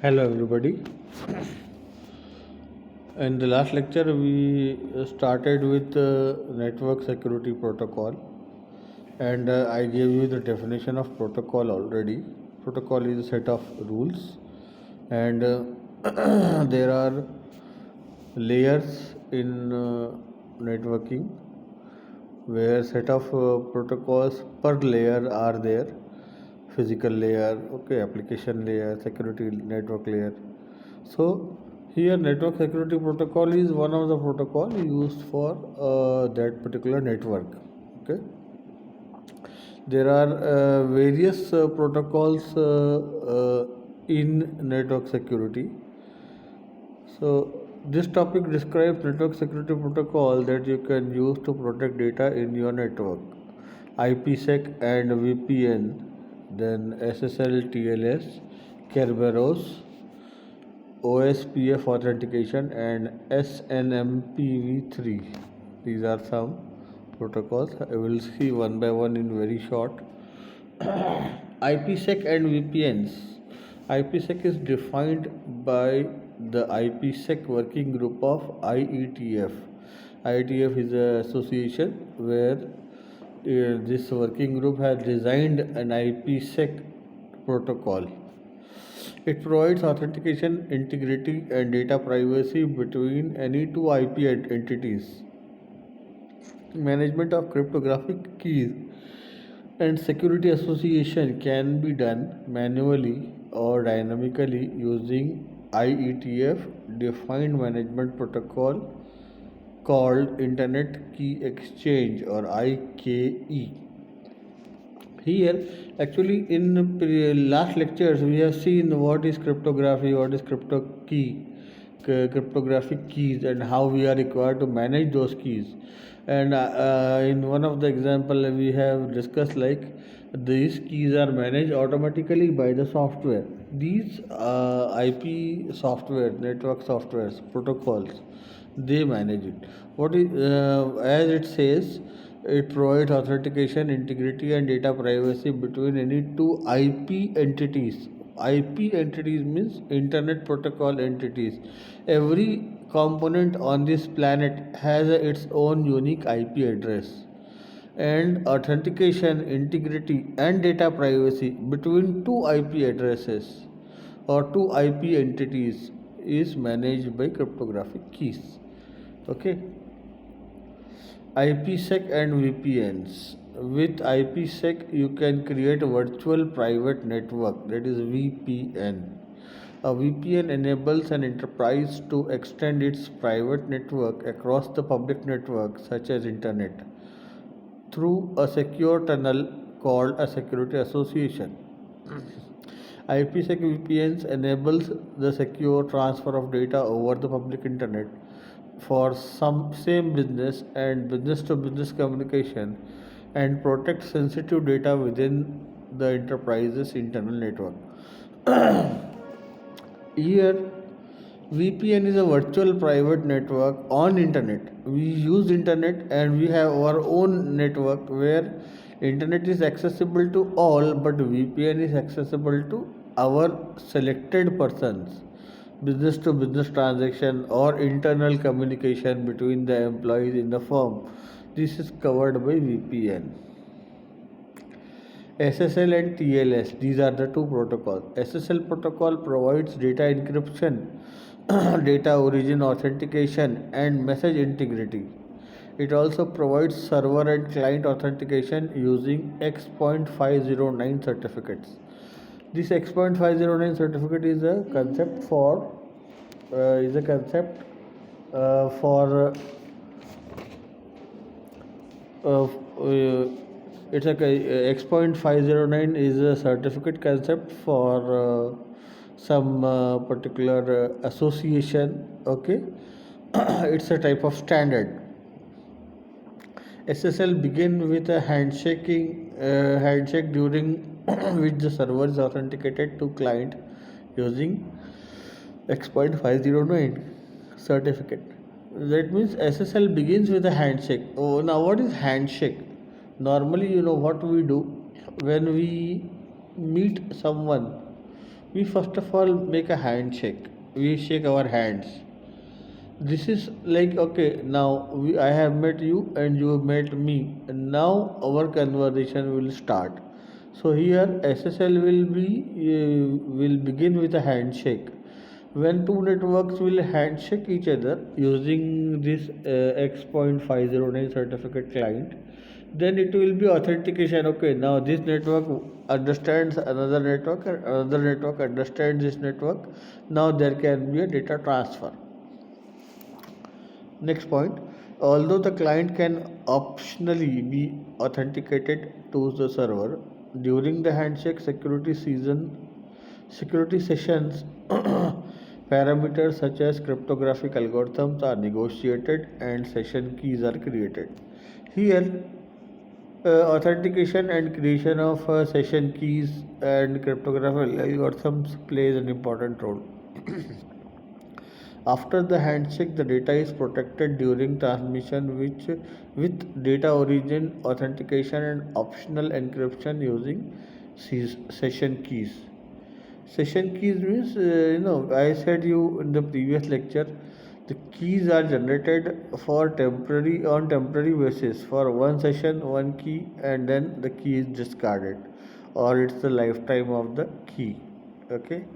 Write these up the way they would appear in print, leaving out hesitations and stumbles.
Hello, everybody. In the last lecture, we started with network security protocol, and I gave you the definition of protocol already. Protocol is a set of rules, and there are layers in networking where set of protocols per layer are there: physical layer, okay, application layer, security network layer. So here network security protocol is one of the protocol used for that particular network. Okay, there are various protocols in network security. So this topic describes network security protocol that you can use to protect data in your network. IPsec and VPN, then SSL, TLS, Kerberos, OSPF authentication, and SNMPv3. These are some protocols. I will see one by one in very short. IPsec and VPNs. IPsec is defined by the IPsec working group of IETF. IETF is an association where this working group has designed an IPsec protocol. It provides authentication, integrity, and data privacy between any two IP entities. Management of cryptographic keys and security association can be done manually or dynamically using IETF defined management protocol called Internet Key Exchange or IKE. Here, actually, in last lectures, we have seen what is cryptography, what is cryptographic keys, and how we are required to manage those keys. And in one of the example, we have discussed like these keys are managed automatically by the software. These IP software, network softwares, protocols, they manage it. What is as it says, it provides authentication, integrity, and data privacy between any two IP entities. IP entities means Internet Protocol entities. Every component on this planet has its own unique IP address. And authentication, integrity, and data privacy between two IP addresses or two IP entities is managed by cryptographic keys. Okay. IPsec and VPNs. With IPsec, you can create a virtual private network, that is VPN. A VPN enables an enterprise to extend its private network across the public network, such as Internet, through a secure tunnel called a security association. IPsec VPNs enables the secure transfer of data over the public internet for some same business and business to business communication and protect sensitive data within the enterprise's internal network. Here, VPN is a virtual private network on internet. We use internet and we have our own network where internet is accessible to all, but VPN is accessible to our selected persons. Business to business transaction or internal communication between the employees in the firm. This is covered by VPN. SSL and TLS, these are the two protocols. SSL protocol provides data encryption, data origin authentication, and message integrity. It also provides server and client authentication using X.509 certificates. This X.509 certificate is a concept for uh, uh, it's a X.509 is a certificate concept for some particular association. Okay, it's a type of standard. SSL begin with a handshake during which the server is authenticated to client using X.509 certificate. That means SSL begins with a handshake. Oh, now what is handshake? Normally, you know what we do when we meet someone We first of all make a handshake. We shake our hands. This is like, okay, now I have met you and you have met me, and now our conversation will start. So here SSL will begin with a handshake. When two networks will handshake each other using this X.509 certificate client, then it will be authentication. Okay, now this network understands another network and another network understands this network. Now there can be a data transfer. Next point, although the client can optionally be authenticated to the server during the handshake security sessions, parameters such as cryptographic algorithms are negotiated and session keys are created. Here, authentication and creation of session keys and cryptographic algorithms plays an important role. After the handshake, the data is protected during transmission, which with data origin authentication and optional encryption using session keys. Session keys means, I said you in the previous lecture, the keys are generated for temporary basis for one session, one key, and then the key is discarded, or it's the lifetime of the key. Okay.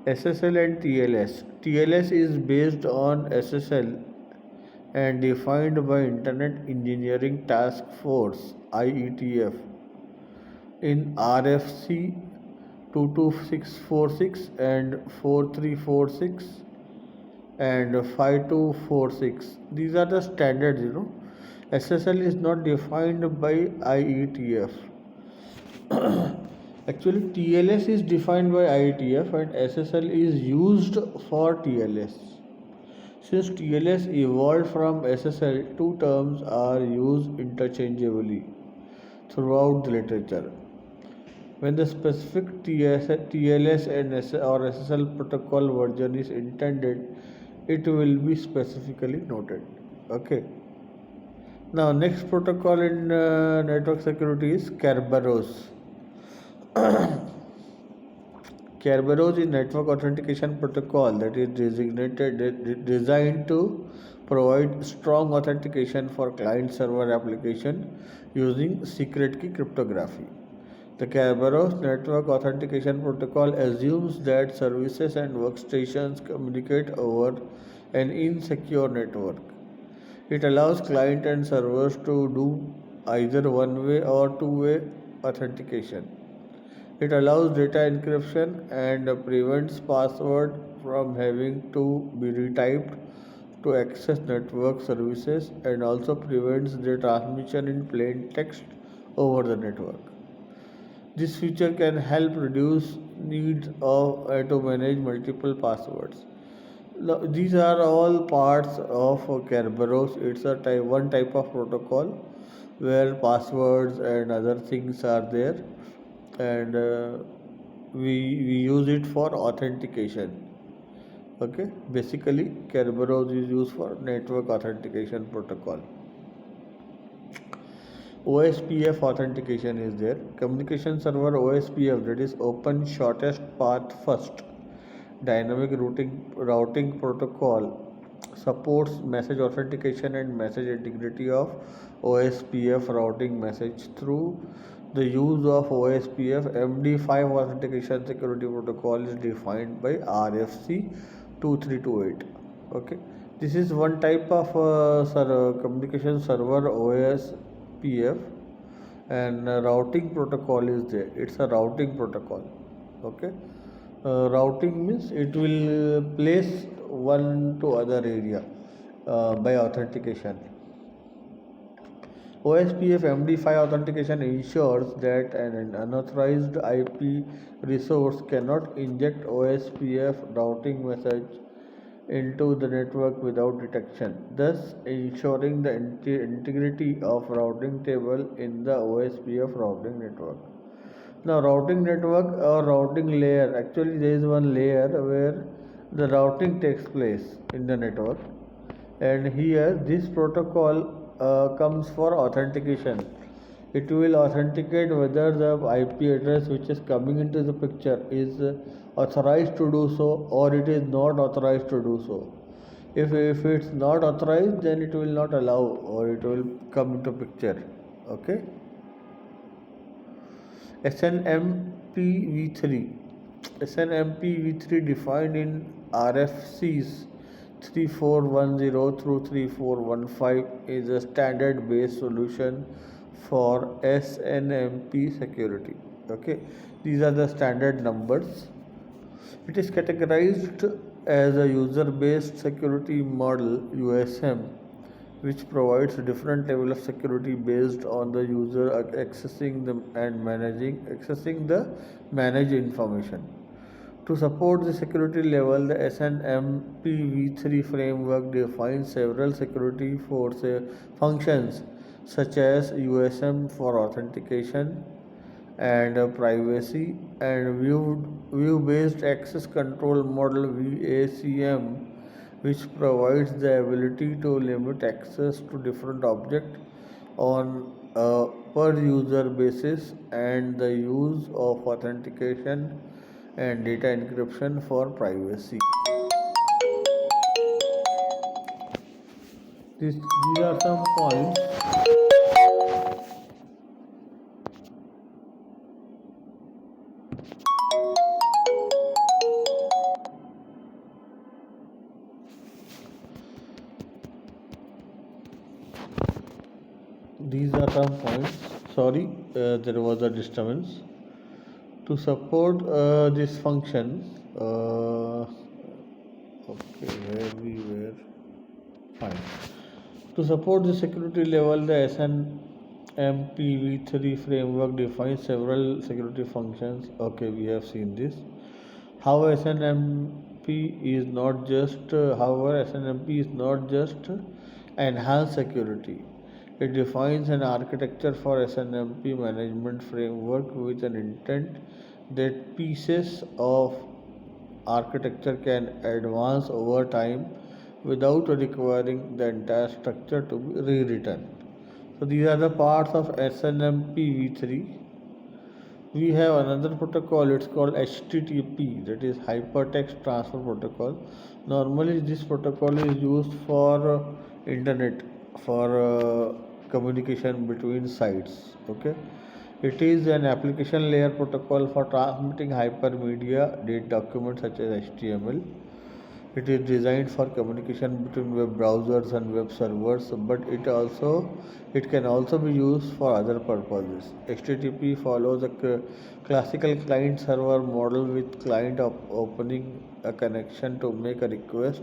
SSL and TLS. TLS is based on SSL and defined by Internet Engineering Task Force IETF in RFC 22646 and 4346 and 5246. These are the standards. SSL is not defined by IETF. Actually, TLS is defined by IETF and SSL is used for TLS. Since TLS evolved from SSL, two terms are used interchangeably throughout the literature. When the specific TLS and or SSL protocol version is intended, it will be specifically noted. Okay. Now, next protocol in network security is Kerberos. Kerberos is network authentication protocol that is designed to provide strong authentication for client-server application using secret key cryptography. The Kerberos network authentication protocol assumes that services and workstations communicate over an insecure network. It allows client and servers to do either one-way or two-way authentication. It allows data encryption and prevents password from having to be retyped to access network services, and also prevents the transmission in plain text over the network. This feature can help reduce needs of to manage multiple passwords. These are all parts of Kerberos. It's one type of protocol where passwords and other things are there, and we use it for authentication. Okay, basically Kerberos is used for network authentication protocol. OSPF authentication is there. Communication server OSPF, that is open shortest path first dynamic routing protocol, supports message authentication and message integrity of OSPF routing message through the use of OSPF. MD5 authentication security protocol is defined by RFC 2328. Okay, this is one type of communication server OSPF, and routing protocol is there. It's a routing protocol. Okay. Routing means it will place one to other area by authentication. OSPF MD5 authentication ensures that an unauthorized IP resource cannot inject OSPF routing message into the network without detection, thus ensuring the integrity of routing table in the OSPF routing network. Now, routing network or routing layer, actually there is one layer where the routing takes place in the network, and here this protocol comes for authentication. It will authenticate whether the IP address which is coming into the picture is authorized to do so or it is not authorized to do so. If it's not authorized, then it will not allow or it will come into picture. Okay. SNMP-v3. SNMP-v3 defined in RFCs 3410 through 3415 is a standard based solution for SNMP security. Okay, these are the standard numbers. It is categorized as a user based security model USM, which provides a different level of security based on the user accessing the managed information. To support the security level, the SNMP-v3 framework defines several security functions such as USM for authentication and privacy and view-based access control model VACM, which provides the ability to limit access to different objects on a per user basis, and the use of authentication and data encryption for privacy. These are some points. These are some points. Sorry, there was a disturbance. To support this function, okay, where we were, fine. To support the security level, the SNMPv3 framework defines several security functions. Okay, we have seen this. However, SNMP is not just enhanced security. It defines an architecture for SNMP management framework with an intent that pieces of architecture can advance over time without requiring the entire structure to be rewritten. So these are the parts of SNMP v3. We have another protocol, it's called HTTP, that is Hypertext Transfer Protocol. Normally this protocol is used for internet, for communication between sites. Okay, it is an application layer protocol for transmitting hypermedia data documents such as HTML. It is designed for communication between web browsers and web servers, but it can also be used for other purposes. HTTP follows a classical client server model with client opening a connection to make a request,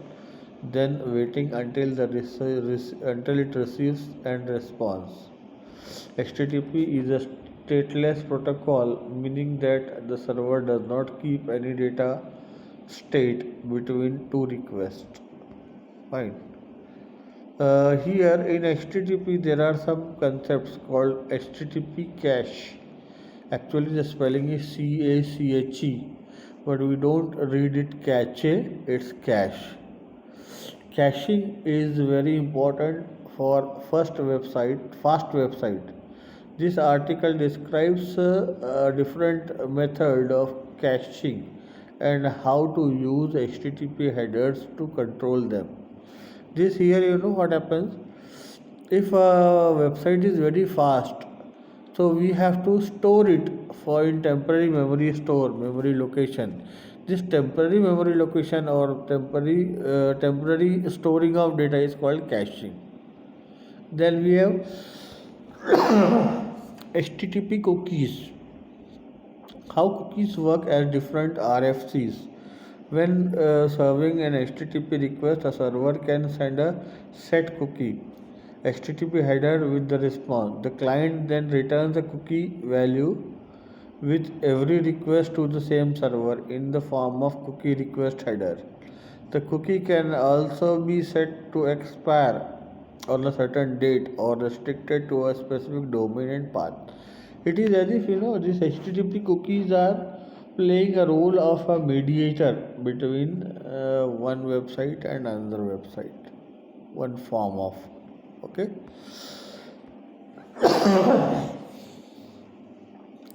then waiting until until it receives and responds. HTTP is a stateless protocol, meaning that the server does not keep any data state between two requests. Fine. Here in HTTP there are some concepts called HTTP cache. Actually the spelling is CACHE, but we don't read it cache, it's cache. Caching is very important for fast website. This article describes a different method of caching and how to use HTTP headers to control them. This here, you know what happens? If a website is very fast, so we have to store it for in temporary memory location. This temporary memory location or temporary storing of data is called caching. Then we have HTTP cookies. How cookies work as different RFCs. When serving an HTTP request, a server can send a set cookie HTTP header with the response. The client then returns the cookie value with every request to the same server in the form of cookie request header. The cookie can also be set to expire on a certain date or restricted to a specific domain and path. It is as if these HTTP cookies are playing a role of a mediator between one website and another website, one form of. Okay.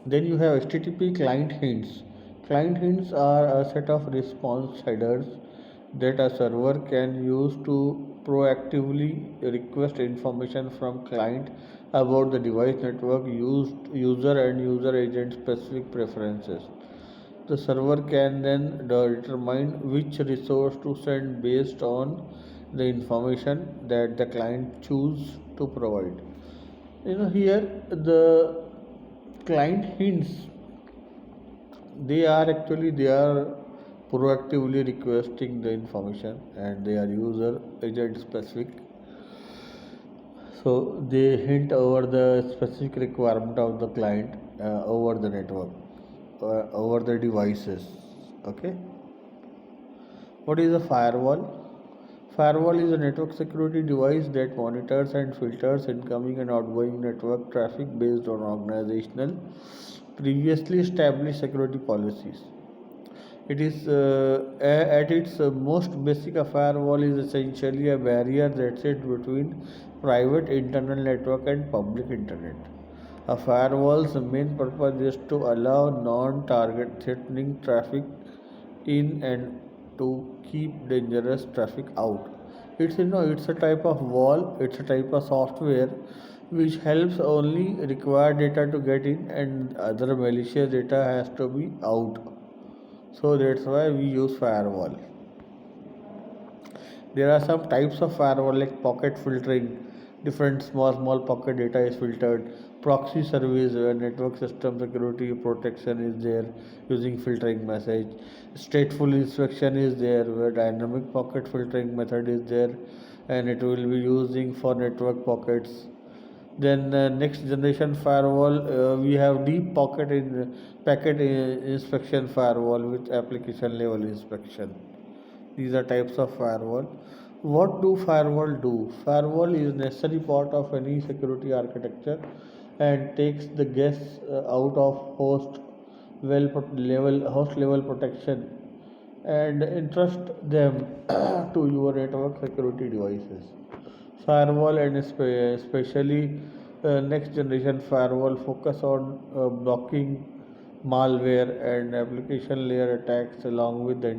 Then you have HTTP client hints. Client hints are a set of response headers that a server can use to proactively request information from client about the device network used user and user agent specific preferences. The server can then determine which resource to send based on the information that the client choose to provide. Here the client hints, they are proactively requesting the information and they are user agent specific, so they hint over the specific requirement of the client over the network, over the devices. Okay. What is a firewall? Firewall is a network security device that monitors and filters incoming and outgoing network traffic based on organizational previously established security policies. It is at its most basic, a firewall is essentially a barrier that sits between private internal network and public internet. A firewall's main purpose is to allow non-target threatening traffic in and to keep dangerous traffic out. It's a type of wall, it's a type of software which helps only required data to get in and other malicious data has to be out. So that's why we use firewall. There are some types of firewall like pocket filtering. Different small pocket data is filtered. Proxy service where network system security protection is there using filtering message. Stateful inspection is there where dynamic pocket filtering method is there and it will be using for network pockets. Then next generation firewall, we have deep pocket in packet inspection firewall with application level inspection. These are types of firewall. What do firewall do? Firewall is necessary part of any security architecture and takes the guests out of host level protection and entrust them to your network security devices. Firewall and especially next generation firewall focus on blocking malware and application layer attacks along with the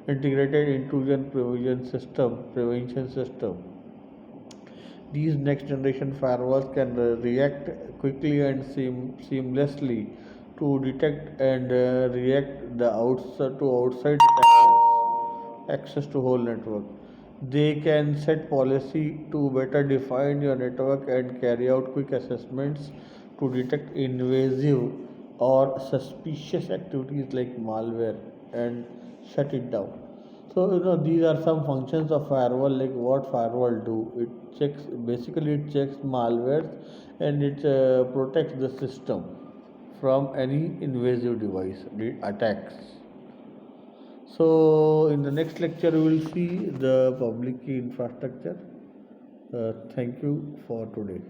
integrated intrusion prevention system. These next generation firewalls can react quickly and seamlessly to detect and react the outside attackers access to whole network. They can set policy to better define your network and carry out quick assessments to detect invasive or suspicious activities like malware and shut it down. So these are some functions of firewall. Like what firewall do? It checks malware and it protects the system from any invasive device attacks. So in the next lecture we will see the public key infrastructure. Thank you for today.